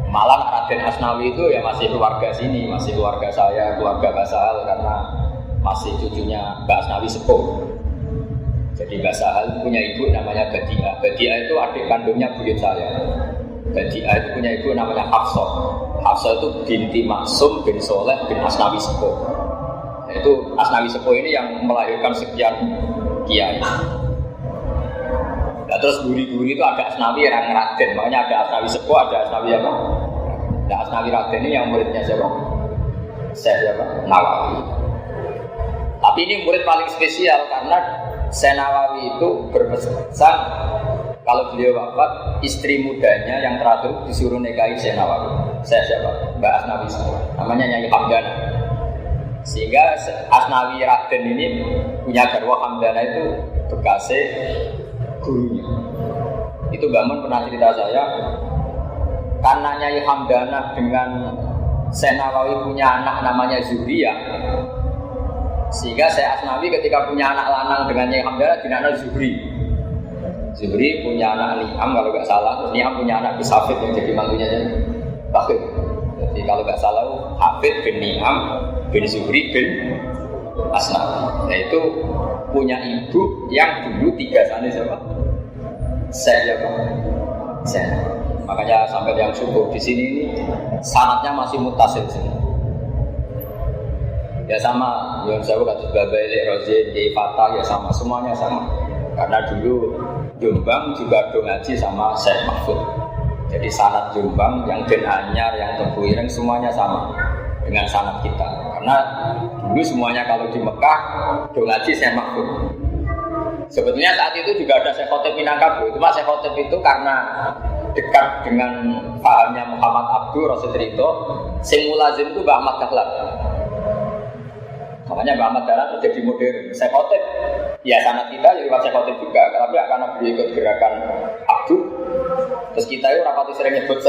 Malah Raden Asnawi itu ya masih keluarga sini, masih keluarga saya, keluarga Mbah Sahal karena masih cucunya Mbak Asnawi sepuh. Jadi Mbah Sahal punya ibu namanya Badia. Badia itu adik kandungnya buyut saya. Badia itu punya ibu namanya Hafsah. Hafsah itu binti Maksum bin Soleh bin Asnawi sepuh. Itu Asnawi Sepuh ini yang melahirkan sekian kiai. Nah, terus guri-guri itu ada Asnawi yang Raden, makanya ada Asnawi Sepuh, ada Asnawi apa? Nah, Asnawi Raden ini yang muridnya siapa? Syekh siapa? Nawawi. Tapi ini murid paling spesial karena Syekh Nawawi itu berpesan kalau beliau wafat, istri mudanya yang terakhir disuruh nikahi Syekh Nawawi. Syekh siapa? Mbak Asnawi Sepuh. Namanya Nyai Hamdana. Sehingga Asnawi Raden ini punya garwa Hamdana itu bekasnya gurunya. Itu Mbak Mun pernah cerita saya, karena Nyai Hamdana dengan Syekh Nawawi punya anak namanya Zuhriyah, sehingga Syekh Asnawi ketika punya anak lanang dengan Nyai Hamdana dinamakan Zuhri. Zuhri punya anak Ni'am kalau nggak salah, terus Ni'am punya anak Bisafid yang jadi mantunya Bakir. Jadi kalau nggak salah Hafid bin Ni'am bin Zuhri bin Asnawi. Nah itu punya ibu yang dulu tiga sana siapa? Saya siapa? Saya. Makanya sampai yang subuh di sini ini sanadnya masih mutasil sini. Ya sama, yang saya kata Babaili Rozin, Yai Fatah ya sama, semuanya sama. Karena dulu Jombang juga ngaji sama Syekh Mahfud. Jadi sanad Jombang yang Den Anyar, yang Tebu Ireng semuanya sama dengan sanad kita. Karena dulu semuanya kalau di Mekah ngaji Syekh Mahfud. Sebetulnya saat itu juga ada Syekh Khotib Minangkabau. Cuma Syekh Khotib itu karena dekat dengan pahamnya Muhammad Abdul Rasid Rito, sing mulazim itu Mbah Ahmad Dahlan. Makanya Mbah Ahmad Dahlan terjadi modern. Syekh Khotib, ya sanad kita jadi Syekh Khotib juga. Tapi karena beliau ikut gerakan Abdul, Terus kita itu rapati sering nyebut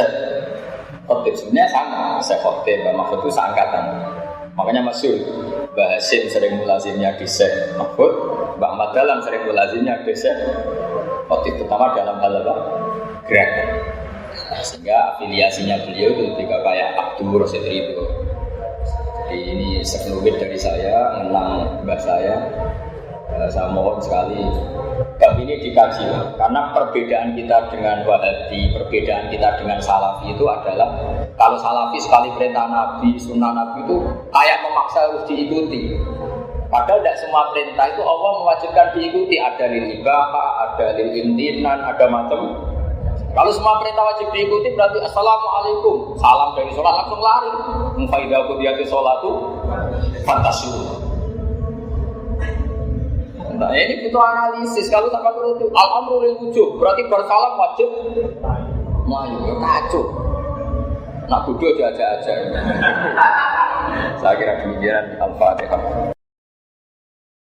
khotib. Sebenarnya sama, saya khotib, Mbak Mahfud itu seangkatan. Makanya masyhur, Mbak Hasim sering mulazimnya di Syekh Mahfud, Mbak Ahmad Dahlan sering mulazimnya di Syekh khotib, terutama dalam hal apa? Gerakan. Sehingga afiliasinya beliau itu lebih kayak Abdul Rosid itu. Jadi ini sekelumit dari saya, mengenang mbak saya mohon sekali bab ini dikaji, karena perbedaan kita dengan Wahabi, perbedaan kita dengan Salafi itu adalah kalau Salafi sekali perintah Nabi, sunnah Nabi itu kayak memaksa harus diikuti. Padahal tidak semua perintah itu Allah mewajibkan diikuti. Ada lil ibahah, ada lil imtinan, ada macam. Kalau semua perintah wajib diikuti berarti assalamualaikum, salam dari sholat langsung lari. Faidah qudiyati sholatu fantasiu. Nah, ini butuh analisis. Kalau tak perlu itu al-amru lil wujub, berarti bersalam wajib. Mayu ya kacau. Nak bodoh aja. Saya kira demikian. Al-Fatihah.